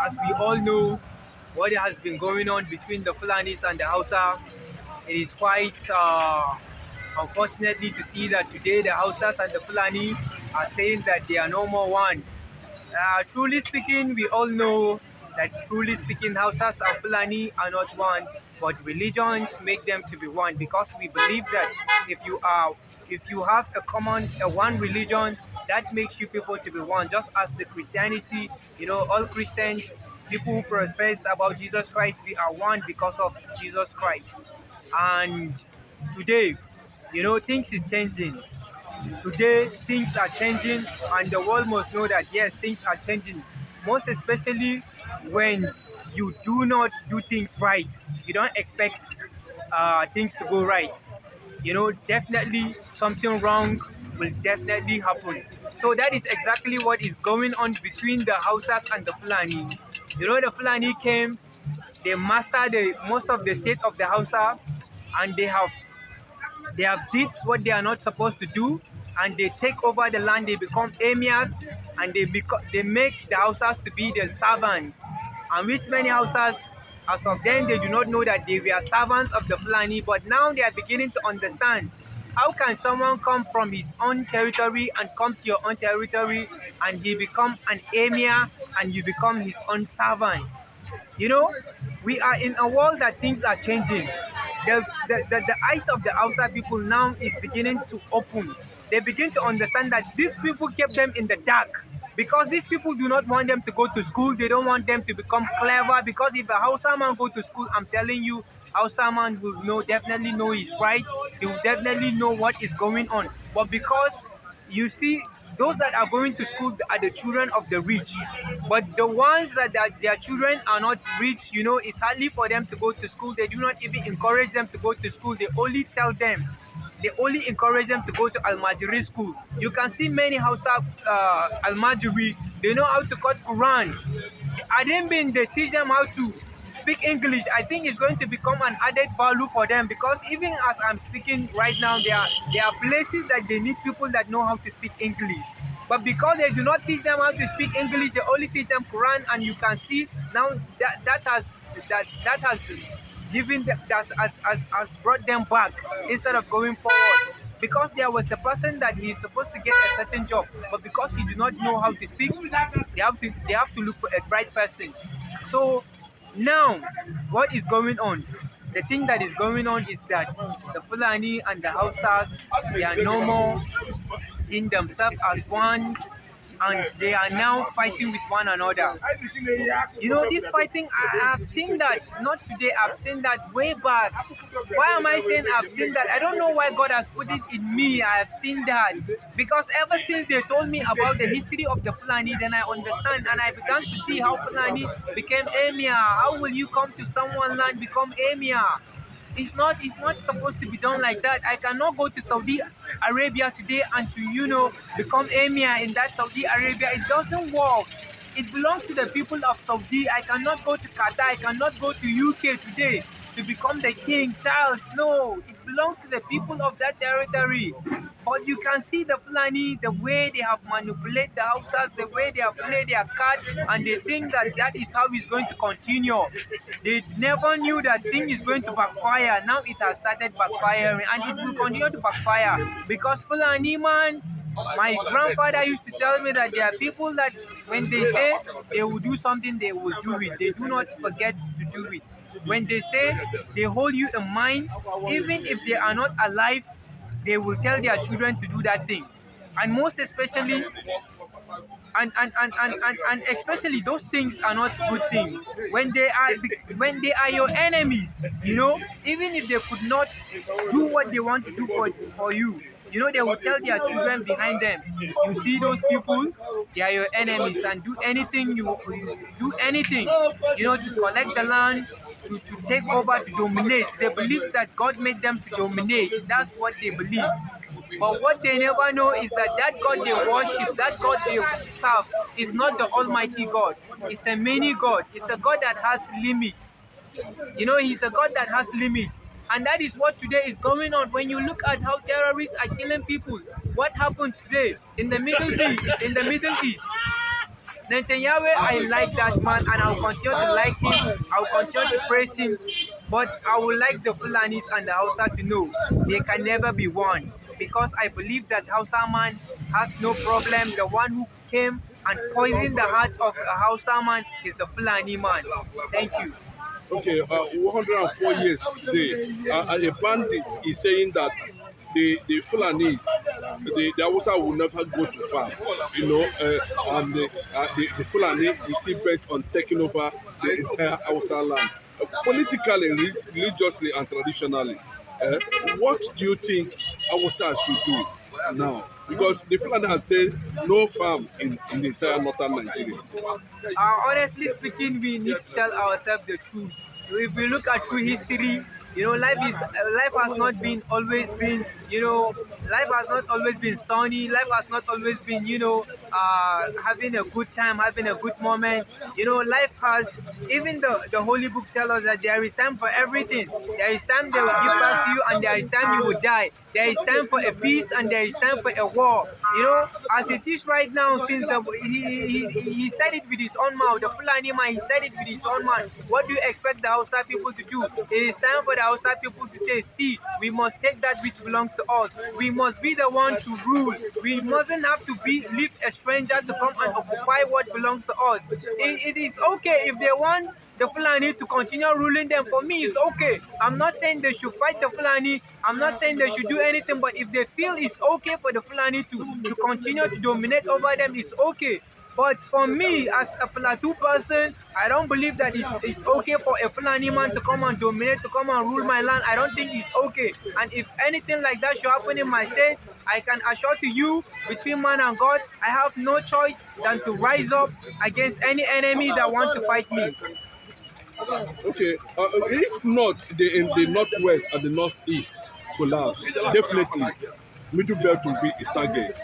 As we all know, what has been going on between the Fulanis and the Hausa, it is quite unfortunately to see that today the Hausas and the Fulani are saying that they are no more one. Truly speaking, we all know that truly speaking, Hausas and Fulani are not one, but religions make them to be one because we believe that if you have a one religion, that makes you people to be one. Just as the Christianity, all Christians, people who profess about Jesus Christ, we are one because of Jesus Christ. And today, things is changing. Today, things are changing, and the world must know that yes, things are changing. Most especially when you do not do things right, you don't expect things to go right. Definitely something wrong will definitely happen. So that is exactly what is going on between the Hausas and the Fulani. The Fulani came, they mastered most of the state of the Hausa, and they have did what they are not supposed to do, and they take over the land. They become emirs, and they make the Hausas to be the servants, and which many Hausas, as of then, they do not know that they were servants of the Fulani, but now they are beginning to understand. How can someone come from his own territory and come to your own territory, and he become an emir, and you become his own servant? you know, we are in a world that things are changing. The eyes of the outside people now is beginning to open. They begin to understand that these people kept them in the dark because these people do not want them to go to school. They don't want them to become clever, because if a Hausa man go to school, I'm telling you, Hausa man will definitely know his right. They will definitely know what is going on. But because you see, those that are going to school are the children of the rich, but the ones that their children are not rich, it's hardly for them to go to school. They do not even encourage them to go to school. They only encourage them to go to Almajiri school. You can see many Hausa Almajiri, they know how to cut Quran. I didn't mean they teach them how to speak English. I think it's going to become an added value for them, because even as I'm speaking right now, there are places that they need people that know how to speak English. But because they do not teach them how to speak English, they only teach them Quran, and you can see now that has given them, has brought them back instead of going forward. Because there was a person that he is supposed to get a certain job, but because he do not know how to speak, they have to look for a bright person. So now, what is going on? The thing that is going on is that the Fulani and the Hausas, they are no more seeing themselves as one, and they are now fighting with one another. This fighting, I have seen that, not today, I've seen that way back. Why am I saying I've seen that? I don't know why God has put it in me. I have seen that. Because ever since they told me about the history of the Fulani, then I understand, and I began to see how Fulani became Emir. How will you come to someone's land, become Emir? It's not supposed to be done like that. I cannot go to Saudi Arabia today and to become emir in that Saudi Arabia. It doesn't work. It belongs to the people of Saudi. I cannot go to Qatar. I cannot go to UK today to become the king Charles. No, it belongs to the people of that territory. But you can see the Fulani, the way they have manipulated the houses, the way they have played their card, and they think that that is how it's going to continue. They never knew that thing is going to backfire. Now it has started backfiring, and it will continue to backfire, because Fulani man, my grandfather used to tell me that there are people that when they say they will do something, they will do it. They do not forget to do it. When they say they hold you in mind, even if they are not alive, they will tell their children to do that thing. And most especially, and especially those things are not good things when they are your enemies. Even if they could not do what they want to do for you, they will tell their children behind them, you see those people, they are your enemies, and do anything you do anything, to collect the land, to take over, to dominate. They believe that God made them to dominate. That's what they believe. But what they never know is that that God they worship, that God they serve, is not the Almighty God. It's a many God. It's a God that has limits. He's a God that has limits. And that is what today is going on. When you look at how terrorists are killing people, what happens today in the Middle East? Netanyahu, I like that man and I'll continue to like him. I'll continue to praise him. But I would like the Fulanis and the Hausa to know they can never be one. Because I believe that Hausa man has no problem. The one who came and poisoned the heart of a Hausa man is the Fulani man. Thank you. Okay, 104 years today, a bandit is saying that the Fulanis, the Hausa will never go to farm, you know, and the Fulani is still bent on taking over the entire Hausa land, politically, religiously, and traditionally. Uh, what do you think Hausa should do now? Because the Fulani has said no farm in the entire northern Nigeria. Honestly speaking, we need to tell ourselves the truth. If we look at true history, life has not been always been life has not always been sunny. Life has not always been having a good time, having a good moment. Life has, even the holy book tells us that there is time for everything. There is time they will give back to you, and there is time you will die. There is time for a peace and there is time for a war. As it is right now, since he said it with his own mouth, the Fulani man, he said it with his own mouth. What do you expect the Hausa people to do? It is time for the Hausa people to say, see, we must take that which belongs to us. We must be the one to rule. We mustn't have to leave a stranger to come and occupy what belongs to us. It is okay if they want the Fulani to continue ruling them. For me, it's okay. I'm not saying they should fight the Fulani. I'm not saying they should do anything, but if they feel it's okay for the Fulani to continue to dominate over them, it's okay. But for me, as a Plateau person, I don't believe that it's okay for a Fulani man to come and dominate, to come and rule my land. I don't think it's okay. And if anything like that should happen in my state, I can assure to you, between man and God, I have no choice than to rise up against any enemy that want to fight me. Okay, if not in the northwest and the northeast collapse, definitely middle belt will be a target.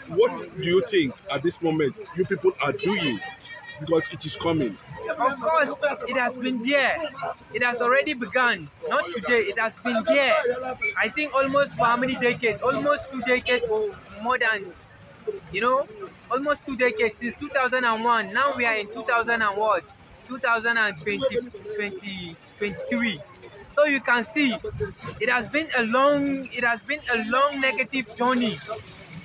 What do you think at this moment you people are doing? Because it is coming. Of course, it has been there. It has already begun. Not today, it has been there. I think almost for how many decades? Almost 2 decades or more than, you know, almost 2 decades since 2001. Now we are in 2000 and what? 2023. So you can see it has been a long negative journey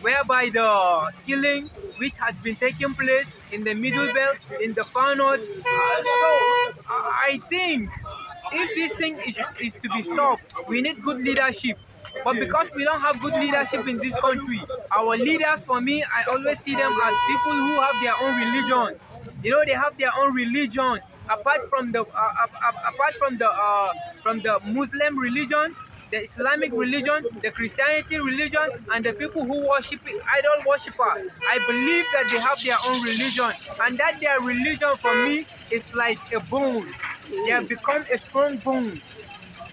whereby the killing which has been taking place in the middle belt, in the far north. I think if this thing is to be stopped, we need good leadership. But because we don't have good leadership in this country, our leaders, for me, I always see them as people who have their own religion. They have their own religion apart from the Muslim religion, the Islamic religion, the Christianity religion, and the people who worship idol worshiper. I believe that they have their own religion, and that their religion for me is like a bone. They have become a strong bone,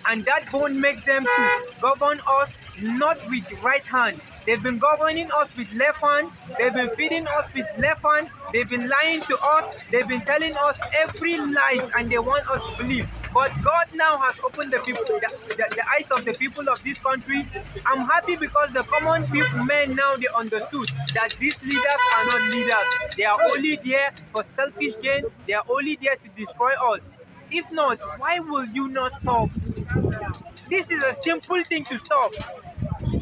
and that bone makes them to govern us not with right hand. They've been governing us with left hand. They've been feeding us with left hand. They've been lying to us. They've been telling us every lies, and they want us to believe. But God now has opened the eyes of the people of this country. I'm happy because the common people, men now, they understood that these leaders are not leaders. They are only there for selfish gain. They are only there to destroy us. If not, why will you not stop? This is a simple thing to stop.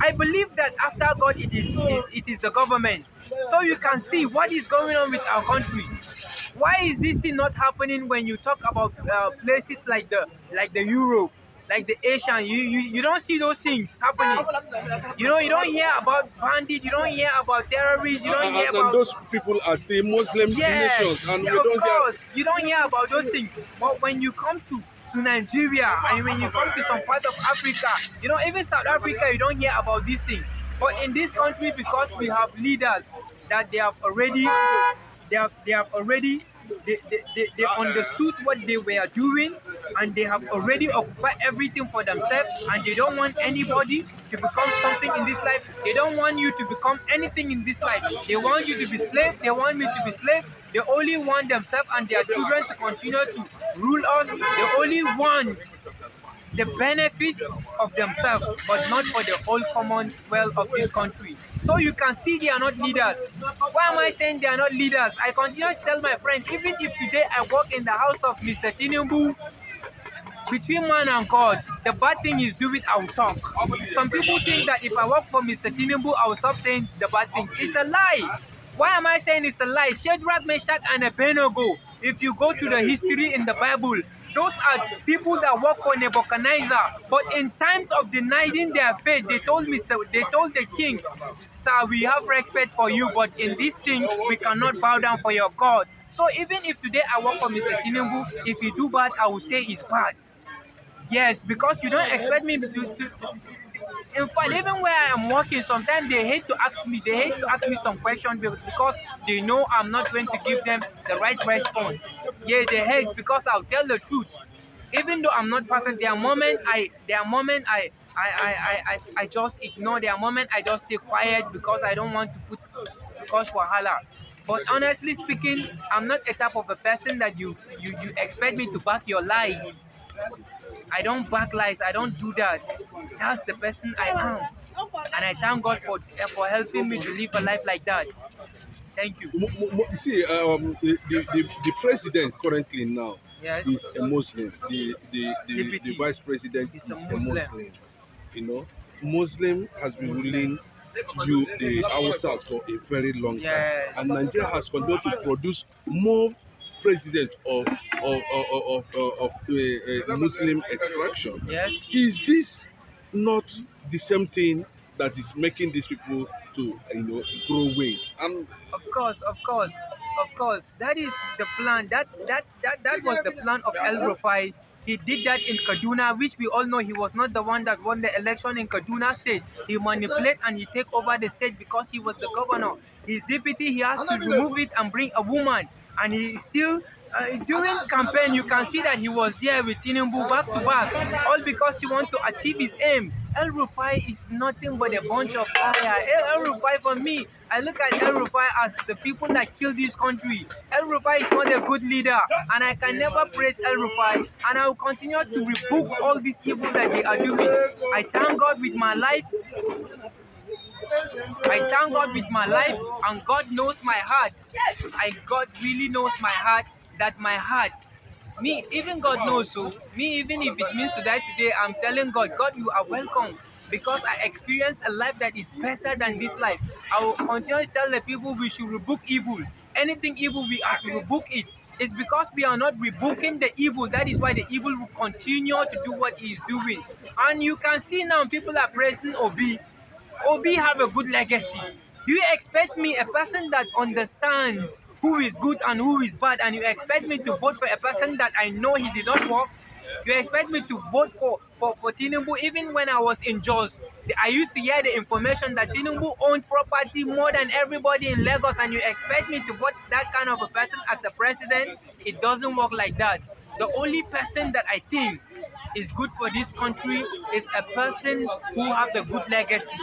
I believe that after God, it is the government. So you can see what is going on with our country. Why is this thing not happening when you talk about places like the Europe, like the Asian? You don't see those things happening. You don't hear about bandits. You don't hear about terrorists. You don't hear about those people are still Muslim nations, and yeah, we don't of course, you don't hear about those things. But when you come to Nigeria, and when you come to some part of Africa, even South Africa, you don't hear about these things. But in this country, because we have leaders that they understood what they were doing, and they have already occupied everything for themselves, and they don't want anybody to become something in this life. They don't want you to become anything in this life. They want you to be slave. They want me to be slave. They only want themselves and their children to continue to rule us. They only want the benefits of themselves, but not for the whole commonwealth of this country. So you can see they are not leaders. Why am I saying they are not leaders? I continue to tell my friend, even if today I work in the house of Mr. Tinubu, between man and God, the bad thing is do it, I will talk. Some people think that if I work for Mr. Tinubu, I will stop saying the bad thing. It's a lie. Why am I saying it's a lie? Shadrach, Meshach, and Abednego, if you go to the history in the Bible, those are people that work for Nebuchadnezzar. But in times of denying their faith, they told the king, sir, we have respect for you, but in this thing, we cannot bow down for your God. So even if today I work for Mr. Tinubu, if he do bad, I will say it's bad. Yes, because you don't expect me to in fact, even where I am working, sometimes they hate to ask me. They hate to ask me some questions because they know I'm not going to give them the right response. Yeah, they hate because I'll tell the truth. Even though I'm not perfect, there are moment I just ignore. There are moment I just stay quiet because I don't want to cause wahala. But honestly speaking, I'm not a type of a person that you expect me to back your lies. I don't back lies. I don't do that. That's the person I am. And I thank God for helping me to live a life like that. Thank you. You see, the president currently now Yes. is a Muslim. The Deputy vice president is is a a Muslim. Muslim. You know, Muslim has been Muslim. ruling the Hausas for a very long time, Yes. and Nigeria has continued to produce more presidents of Muslim extraction. Yes. Is this not the same thing that is making these people to grow wings? And Of course. That is the plan. That was the plan of El Rufai. He did that in Kaduna, which we all know he was not the one that won the election in Kaduna state. He manipulated and he take over the state because he was the governor. His deputy, he has to remove it and bring a woman. And he still, during campaign, you can see that he was there with Tinubu back to back, all because he want to achieve his aim. El Rufai is nothing but a bunch of fire. El Rufai, for me, I look at El Rufai as the people that kill this country. El Rufai is not a good leader, and I can never praise El Rufai, and I will continue to rebuke all this evil that they are doing. I thank God with my life. I thank God with my life, and God knows my heart. God really knows my heart, that my heart, me, even God knows. So, me, even if it means to die today, I'm telling God, God, you are welcome. Because I experienced a life that is better than this life. I will continue to tell the people we should rebuke evil. Anything evil, we are to rebuke it. It's because we are not rebuking the evil. That is why the evil will continue to do what he is doing. And you can see now people are praising Obi. Obi have a good legacy. Do you expect me, a person that understands who is good and who is bad, and you expect me to vote for a person that I know he did not work? You expect me to vote for Tinubu even when I was in Jos? I used to hear the information that Tinubu owned property more than everybody in Lagos, and you expect me to vote that kind of a person as a president? It doesn't work like that. The only person that I think is good for this country is a person who have a good legacy.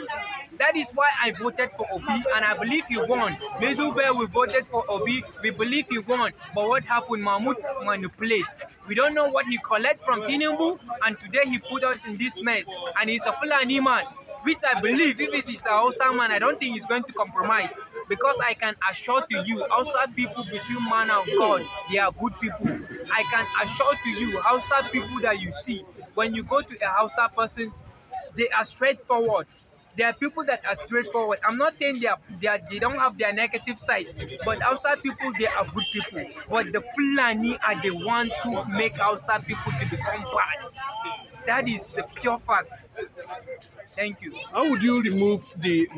That is why I voted for Obi, and I believe he won. Middlebear, we voted for Obi. We believe he won. But what happened? Mahmoud manipulate. We don't know what he collect from Tinubu, and today he put us in this mess. And he's a Fulani man, which I believe if it is a Hausa man, I don't think he's going to compromise. Because I can assure to you, Hausa people between man and God, they are good people. I can assure to you, Hausa people that you see, when you go to a Hausa person, they are straightforward. There are people that are straightforward. I'm not saying they don't have their negative side, but outside people, they are good people. But the Fulani are the ones who make outside people to become bad. That is the pure fact. Thank you. how would you remove the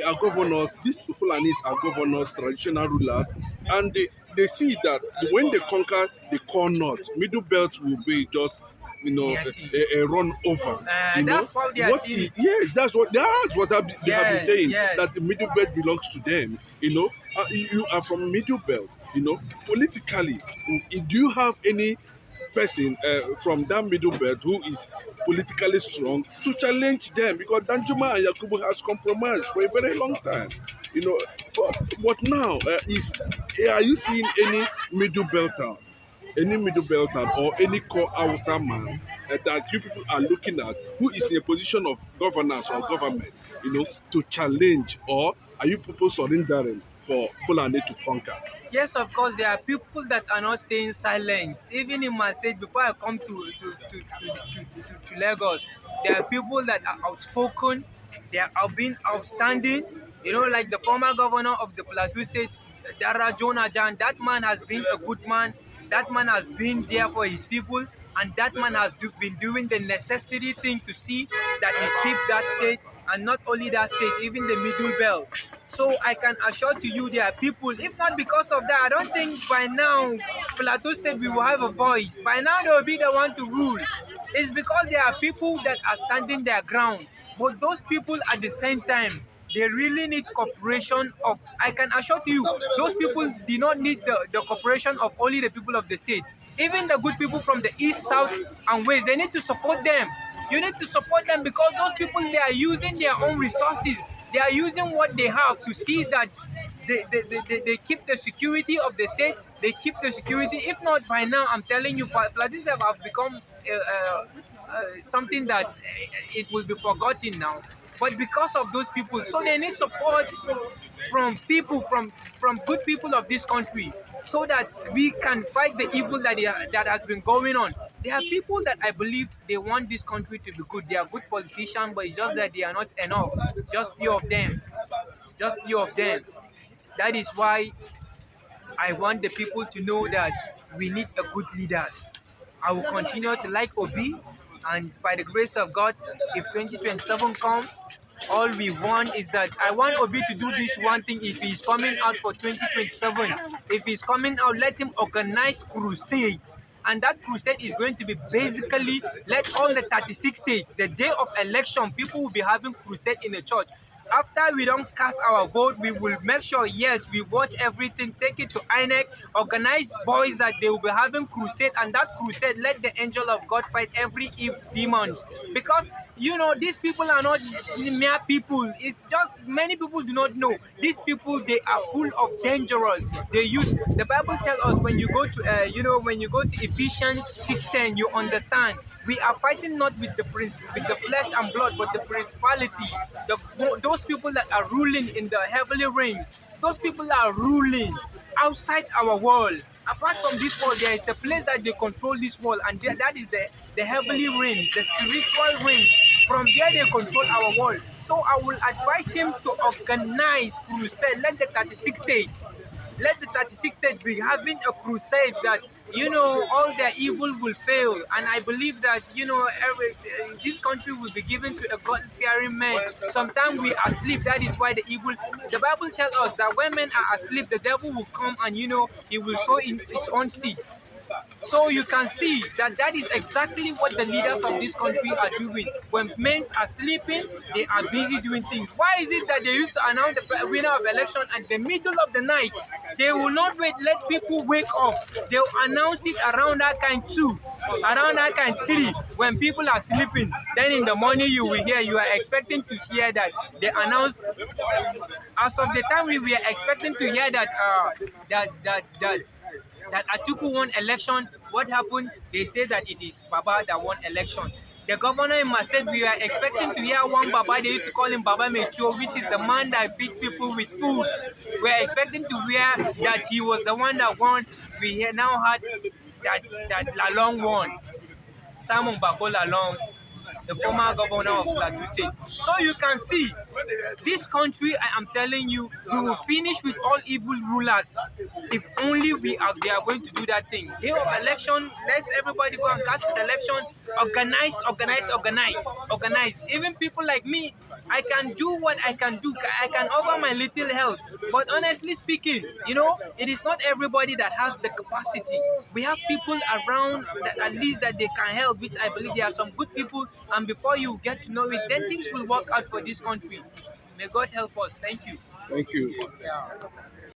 our governors? These Fulanis are governors, traditional rulers, and they see that when they conquer the core north, middle belt will be just Niati. a run over. That's how they are seeing it. Yes, they have been Yes, saying, yes. that the middle belt belongs to them. You are from middle belt. Politically, do you have any person from that middle belt who is politically strong to challenge them? Because Danjuma and Yakubu has compromised for a very long time. You know, but now are you seeing any middle belter or any core Hausa man that you people are looking at, who is in a position of governance or government, to challenge, or are you people surrendering for Fulani to conquer? Yes, of course, there are people that are not staying silent. Even in my state, before I come to Lagos, there are people that are outspoken, they are being outstanding. Like the former governor of the Plateau State, Dara Jonah Jan, that man has been a good man. That man has been there for his people, and that man has been doing the necessary thing to see that he keep that state, and not only that state, even the middle belt. So I can assure to you there are people, if not because of that, I don't think by now Plateau State we will have a voice. By now they will be the one to rule. It's because there are people that are standing their ground. But those people at the same time, they really need cooperation of, I can assure to you, those people do not need the cooperation of only the people of the state. Even the good people from the east, south, and west, they need to support them. You need to support them because those people, they are using their own resources. They are using what they have to see that they keep the security of the state. They keep the security. If not, by now, I'm telling you, Plateau have become something that it will be forgotten now. But because of those people, so they need support from people, from good people of this country, so that we can fight the evil that has been going on. There are people that I believe they want this country to be good. They are good politicians, but it's just that they are not enough. Just few of them. Just few of them. That is why I want the people to know that we need a good leaders. I will continue to like Obi, and by the grace of God, if 2027 come, all we want is that I want Obi to do this one thing. If he's coming out for 2027, if he's coming out, let him organize crusades. And that crusade is going to be basically let all the 36 states, the day of election, people will be having crusade in the church. After we don't cast our vote, we will make sure, yes, we watch everything, take it to INEC, organize boys that they will be having crusade, and that crusade, let the angel of God fight every demons. Because, these people are not mere people. It's just many people do not know. These people, they are full of dangerous. They use, the Bible tells us when you go to, when you go to Ephesians 6:10, you understand. We are fighting not with with the flesh and blood, but the principality, those people that are ruling in the heavenly realms. Those people are ruling outside our world. Apart from this world, there is a place that they control this world, and that is the heavenly realms, the spiritual realms. From there, they control our world. So I will advise him to organize crusade. Let the 36 states, let the 36 states be having a crusade that, all their evil will fail. And I believe that, this country will be given to a God-fearing man. Sometimes we are asleep. That is why the Bible tells us that when men are asleep, the devil will come and, he will sow in his own seed. So you can see that that is exactly what the leaders of this country are doing. When men are sleeping, they are busy doing things. Why is it that they used to announce the winner of election at the middle of the night? They will not wait, let people wake up. They will announce it around that kind 2, around that kind 3, when people are sleeping. Then in the morning you will hear, you are expecting to hear that they announce. As of the time we were expecting to hear that that Atiku won election. What happened? They say that it is Baba that won election. The governor in my state, we are expecting to hear one Baba. They used to call him Baba Metio, which is the man that feed people with food. We are expecting to hear that he was the one that won. We now had that Lalong won. Simon Bakola Lalong, the former governor of Plateau State. So you can see, this country, I am telling you, we will finish with all evil rulers if only they are going to do that thing. Day of election, let everybody go and cast his election. Organize, organize, organize, organize. Even people like me, I can do what I can do. I can offer my little help. But honestly speaking, it is not everybody that has the capacity. We have people around that at least that they can help, which I believe there are some good people. And before you get to know it, then things will work out for this country. May God help us. Thank you. Thank you. Yeah.